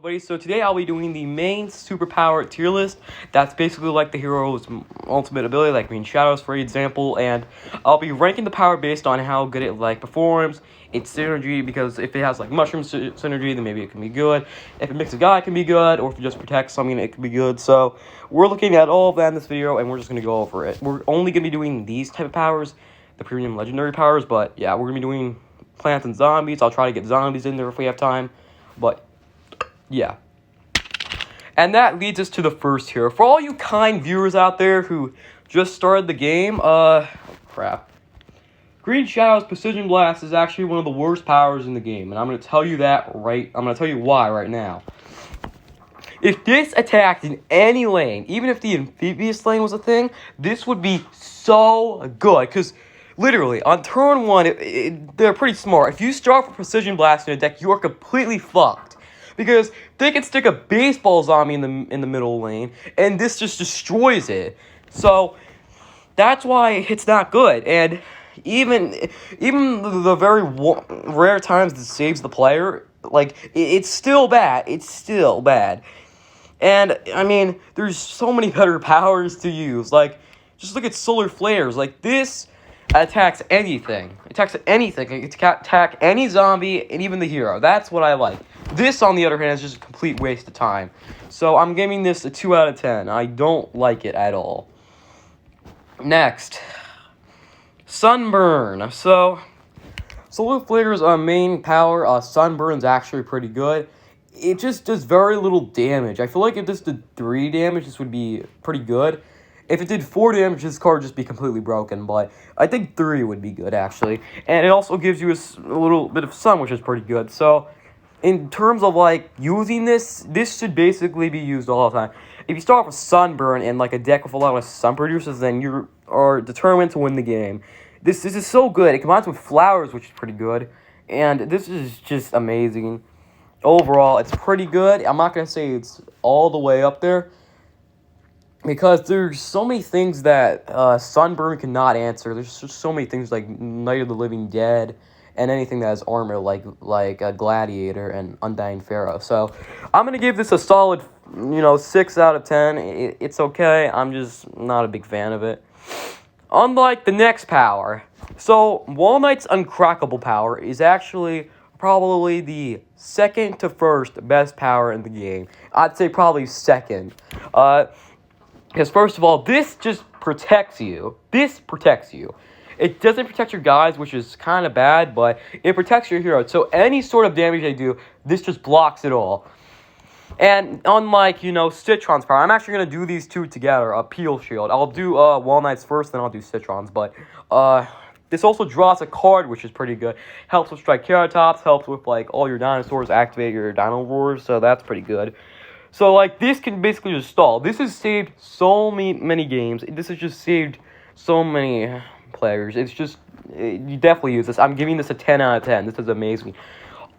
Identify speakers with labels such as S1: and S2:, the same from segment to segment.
S1: Everybody, so today I'll be doing the main superpower tier list. That's basically like the hero's ultimate ability, like Green Shadows for example, and I'll be ranking the power based on how good it performs, its synergy, because if it has like mushroom synergy, then maybe it can be good. If it makes a guy, it can be good, or if it just protects something, it can be good. So we're looking at all of that in this video, and we're just gonna go over it. We're only gonna be doing these type of powers, the premium legendary powers, but yeah, we're gonna be doing plants and zombies. I'll try to get zombies in there if we have time, but yeah. And that leads us to the first hero. For all you kind viewers out there who just started the game, crap. Green Shadow's Precision Blast is actually one of the worst powers in the game, and I'm going to tell you I'm going to tell you why right now. If this attacked in any lane, even if the amphibious lane was a thing, this would be so good, because literally, on turn 1, they're pretty smart. If you start with Precision Blast in a deck, you are completely fucked. Because they can stick a baseball zombie in the middle lane, and this just destroys it. So that's why it's not good. And even the very rare times it saves the player, like it's still bad. It's still bad. And I mean, there's so many better powers to use. Like, just look at Solar Flares. Like this attacks anything. It attacks anything. It can attack any zombie and even the hero. That's what I like. This, on the other hand, is just a complete waste of time. So I'm giving this a 2 out of 10. I don't like it at all. Next, Sunburn. So Solar Flare's main power, Sunburn's actually pretty good. It just does very little damage. I feel like if this did 3 damage, this would be pretty good. If it did 4 damage, this card would just be completely broken, but I think 3 would be good, actually. And it also gives you a little bit of sun, which is pretty good. So in terms of, like, using this should basically be used all the time. If you start with Sunburn and, like, a deck with a lot of sun producers, then you are determined to win the game. This is so good. It combines with Flowers, which is pretty good. And this is just amazing. Overall, it's pretty good. I'm not going to say it's all the way up there, because there's so many things that Sunburn cannot answer. There's just so many things like Night of the Living Dead, and anything that has armor like a Gladiator and Undying Pharaoh. So I'm going to give this a solid, 6 out of 10. It's okay. I'm just not a big fan of it. Unlike the next power. So Wall Knight's Uncrackable power is actually probably the second to first best power in the game. I'd say probably second. Because first of all, this just protects you. This protects you. It doesn't protect your guys, which is kind of bad, but it protects your hero. So any sort of damage they do, this just blocks it all. And unlike, Citron's power, I'm actually going to do these two together, a Peel Shield. I'll do Wall Knights first, then I'll do Citron's, but this also draws a card, which is pretty good. Helps with Triceratops, helps with, all your dinosaurs, activate your Dino Roars, so that's pretty good. So, this can basically just stall. This has saved so many games. This has just saved so many players. It's just, you definitely use this. I'm giving this a 10 out of 10. This is amazing.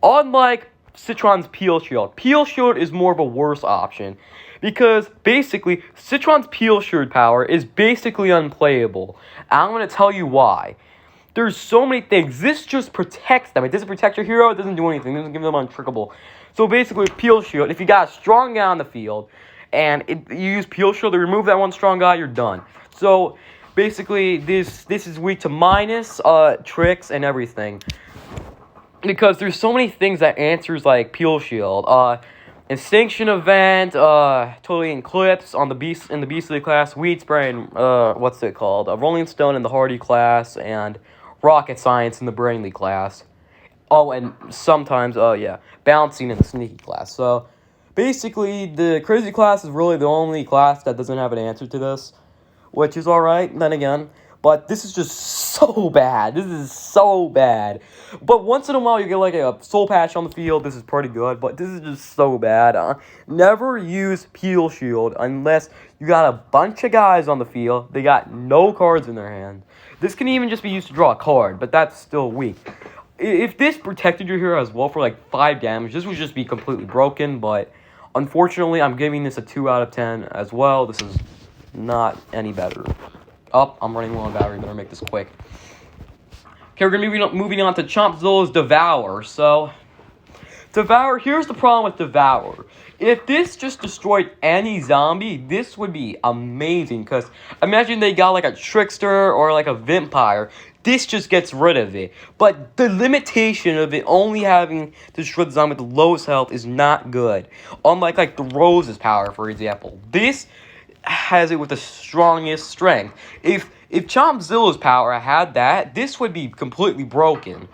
S1: Unlike Citron's Peel Shield. Peel Shield is more of a worse option, because basically, Citron's Peel Shield power is basically unplayable. I'm going to tell you why. There's so many things. This just protects them. It doesn't protect your hero. It doesn't do anything. It doesn't give them untrickable. So basically, with Peel Shield, if you got a strong guy on the field, and you use Peel Shield to remove that one strong guy, you're done. So basically, this is weak to minus, tricks, and everything. Because there's so many things that answers like Peel Shield. Extinction Event, Totally Eclipse in the Beastly class, Weed Spray, and what's it called? Rolling Stone in the Hardy class, and Rocket Science in the Brainly class. Oh, and sometimes, Bouncing in the Sneaky class. So basically, the Crazy class is really the only class that doesn't have an answer to this, which is alright, then again. But this is just so bad. This is so bad. But once in a while, you get a Soul Patch on the field. This is pretty good, but this is just so bad. Never use Peel Shield unless you got a bunch of guys on the field. They got no cards in their hand. This can even just be used to draw a card, but that's still weak. If this protected your hero as well for 5 damage, this would just be completely broken. But unfortunately, I'm giving this a 2 out of 10 as well. This is not any better. I'm running low on battery. Better make this quick. Okay, we're going to be moving on to Chompzilla's Devour. So Devour, here's the problem with Devour. If this just destroyed any zombie, this would be amazing, because imagine they got like a Trickster or like a Vampire. This just gets rid of it. But the limitation of it only having to destroy the zombie with the lowest health is not good. Unlike like the Rose's power, for example. This has it with the strongest strength. If Chompzilla's power had that, this would be completely broken.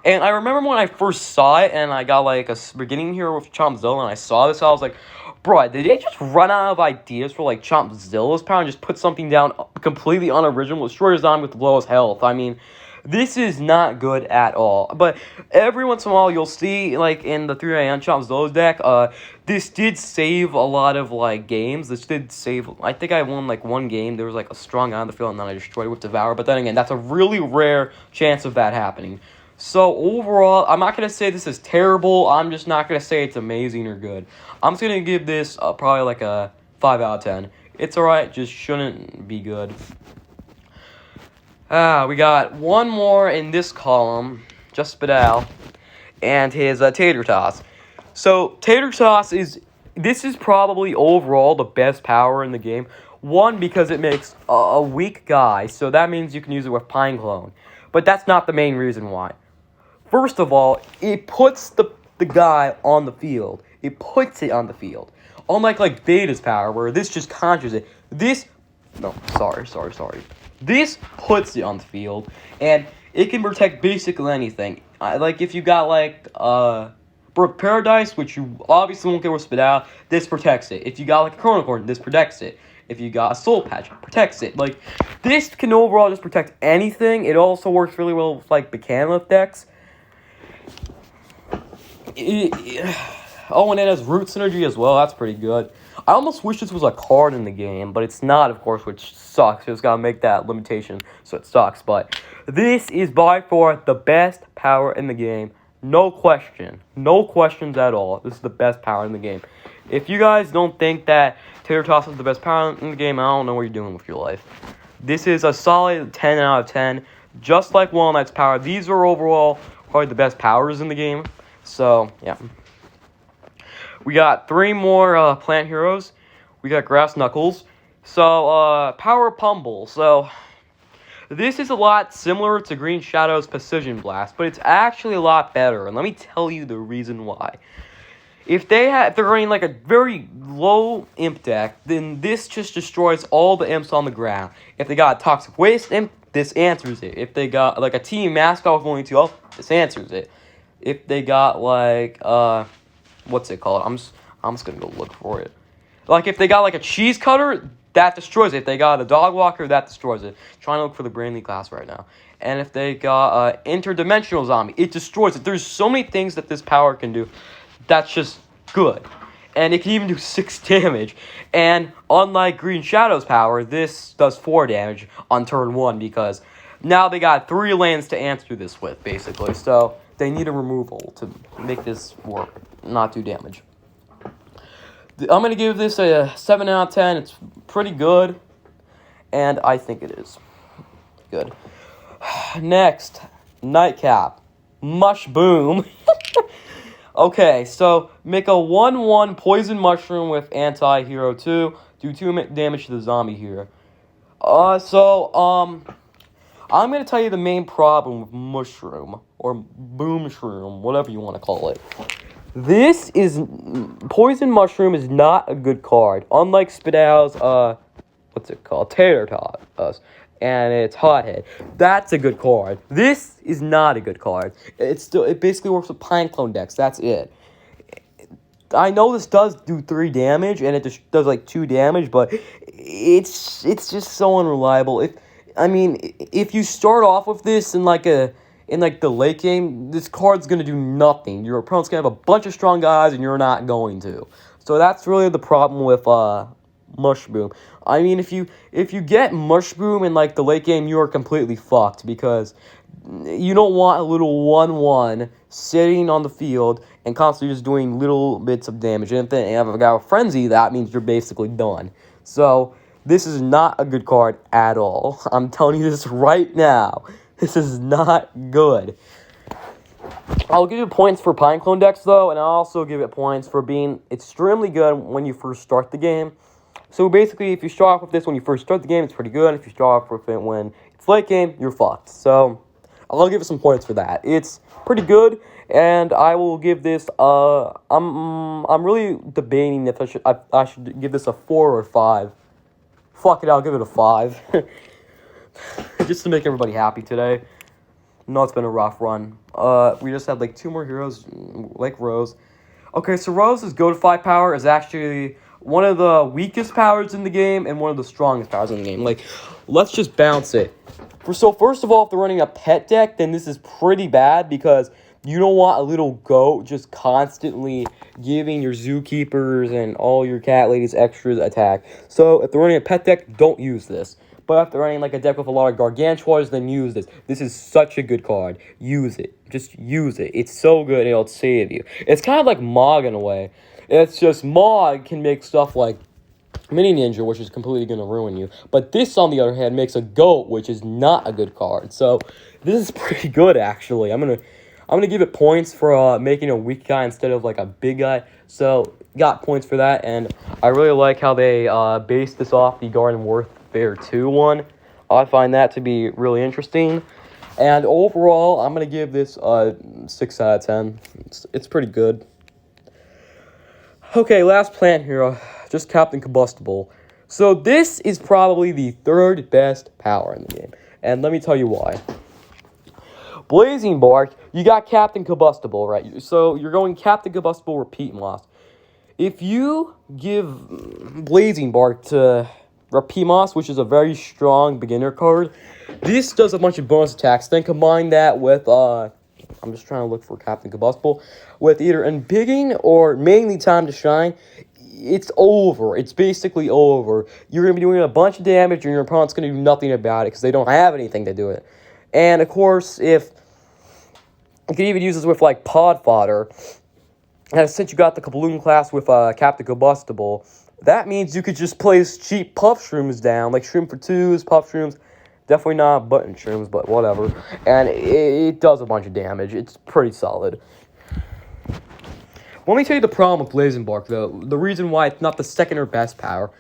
S1: And I remember when I first saw it, and I got like a beginning here with Chompzilla, and I saw this, I was like, bro, did they just run out of ideas for like Chompzilla's power and just put something down completely unoriginal, destroy your zombie with the lowest health? I mean, this is not good at all. But every once in a while, you'll see, like, in the 3am Chompzilla's deck, this did save a lot of, like, games. This did save, I think I won, like, one game. There was, like, a strong guy on the field, and then I destroyed it with Devour. But then again, that's a really rare chance of that happening. So, overall, I'm not going to say this is terrible. I'm just not going to say it's amazing or good. I'm just going to give this probably like a 5 out of 10. It's alright, just shouldn't be good. We got one more in this column, just Spadal, and his Tater Toss. So, Tater Toss this is probably overall the best power in the game. One, because it makes a weak guy, so that means you can use it with Pine Clone. But that's not the main reason why. First of all, it puts the guy on the field. It puts it on the field. Unlike, like, Beta's power, where this just conjures it. This puts it on the field, and it can protect basically anything. Like, if you got, like, Brook Paradise, which you obviously won't get with Spadal, this protects it. If you got, like, a Chronocorn, this protects it. If you got a Soul Patch, it protects it. Like, this can overall just protect anything. It also works really well with, like, Mechanolith decks. Oh, and it has Root Synergy as well. That's pretty good. I almost wish this was a card in the game, but it's not, of course, which sucks. It's got to make that limitation, so it sucks. But this is by far the best power in the game. No question. No questions at all. This is the best power in the game. If you guys don't think that Tater Toss is the best power in the game, I don't know what you're doing with your life. This is a solid 10 out of 10. Just like Wall Knight's power, these are overall probably the best powers in the game. So, yeah. We got 3 more plant heroes. We got Grass Knuckles. So, Power Pummel. So, this is a lot similar to Green Shadow's Precision Blast, but it's actually a lot better. And let me tell you the reason why. If they're running like a very low imp deck, then this just destroys all the imps on the ground. If they got a Toxic Waste imp, this answers it. If they got like a team mascot with only 2 health, this answers it. If they got like what's it called? I'm just gonna go look for it. Like if they got like a Cheese Cutter, that destroys it. If they got a Dog Walker, that destroys it. Trying to look for the Brainly class right now. And if they got Interdimensional Zombie, it destroys it. There's so many things that this power can do. That's just good. And it can even do 6 damage. And unlike Green Shadow's power, this does 4 damage on turn 1 because now they got 3 lands to answer this with, basically. So they need a removal to make this work, not do damage. I'm going to give this a 7 out of 10. It's pretty good, and I think it is good. Next, Nightcap. Mush Boom. Okay, so make a 1/1 Poison Mushroom with Anti-Hero 2. Do 2 damage to the zombie here. I'm going to tell you the main problem with Mushroom, or Boom Shroom, whatever you want to call it. Poison Mushroom is not a good card. Unlike Spadal's, what's it called? Tater Toss. And it's Hothead. That's a good card. This is not a good card. It basically works with Pine Clone decks. That's it. I know this does do 3 damage, and it just does like 2 damage, but it's just so unreliable. If you start off with this in the late game, this card's gonna do nothing. Your opponent's gonna have a bunch of strong guys, and you're not going to. So that's really the problem with Mush Boom. If you get Mush Boom in the late game, you are completely fucked because you don't want a little 1/1 sitting on the field and constantly just doing little bits of damage. And if you have a guy with Frenzy, that means you're basically done. So this is not a good card at all. I'm telling you this right now. This is not good. I'll give it points for Pine Clone decks, though, and I'll also give it points for being extremely good when you first start the game. So basically, if you start off with this when you first start the game, it's pretty good. If you start off with it when it's late game, you're fucked. So I'll give it some points for that. It's pretty good, and I will give this. I'm really debating if I should give this a 4 or 5. Fuck it, I'll give it a 5, just to make everybody happy today. No, it's been a rough run. We just had like 2 more heroes, like Rose. Okay, so Rose's go to 5 power is actually one of the weakest powers in the game and one of the strongest powers in the game. Like, let's just bounce it. So first of all, if they're running a pet deck, then this is pretty bad because you don't want a little goat just constantly giving your zookeepers and all your cat ladies extras attack. So if they're running a pet deck, don't use this. But if they're running like a deck with a lot of Gargantuars, then use this. This is such a good card. Use it. Just use it. It's so good, it'll save you. It's kind of like Mog in a way. It's just Mog can make stuff like Mini Ninja, which is completely going to ruin you. But this, on the other hand, makes a Goat, which is not a good card. So this is pretty good, actually. I'm gonna give it points for making a weak guy instead of like a big guy. So got points for that, and I really like how they based this off the Garden Warfare 2 one. I find that to be really interesting. And overall, I'm going to give this a 6 out of 10. It's pretty good. Okay, last plant hero, just Captain Combustible. So this is probably the 3rd best power in the game. And let me tell you why. Blazing Bark, you got Captain Combustible, right? So you're going Captain Combustible, Repeat Moss. If you give Blazing Bark to Repeat Moss, which is a very strong beginner card, this does a bunch of bonus attacks. Then combine that with, I'm just trying to look for Captain Combustible, with either Embiggen or mainly Time to Shine. It's over. It's basically over. You're going to be doing a bunch of damage, and your opponent's going to do nothing about it because they don't have anything to do it. And, of course, if you can even use this with, like, Pod Fodder, and since you got the Kabloom class with Captain Combustible, that means you could just place cheap Puff Shrooms down, like Shroom for 2s, Puff Shrooms. Definitely not Button Shrooms, but whatever. And it does a bunch of damage. It's pretty solid. Let me tell you the problem with Blazing Bark, though. The reason why it's not the 2nd or best power.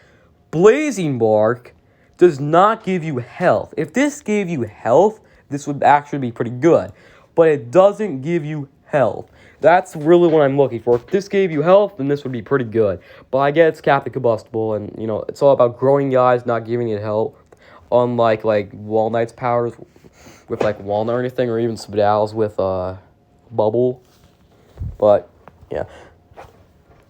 S1: Blazing Bark does not give you health. If this gave you health, this would actually be pretty good. But it doesn't give you health. That's really what I'm looking for. If this gave you health, then this would be pretty good. But I get it's Captain Combustible, and, you know, it's all about growing guys, not giving it health. Unlike, like, Wall Knight's powers with, like, Walnut or anything, or even Spadals with, Bubble. But, yeah.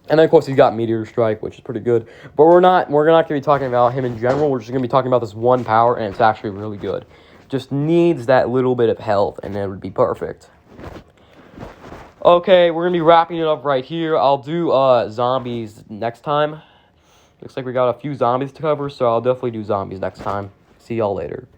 S1: And then, of course, he's got Meteor Strike, which is pretty good. But we're not going to be talking about him in general. We're just going to be talking about this one power, and it's actually really good. Just needs that little bit of health, and it would be perfect. Okay, we're going to be wrapping it up right here. I'll do, zombies next time. Looks like we got a few zombies to cover, so I'll definitely do zombies next time. See y'all later.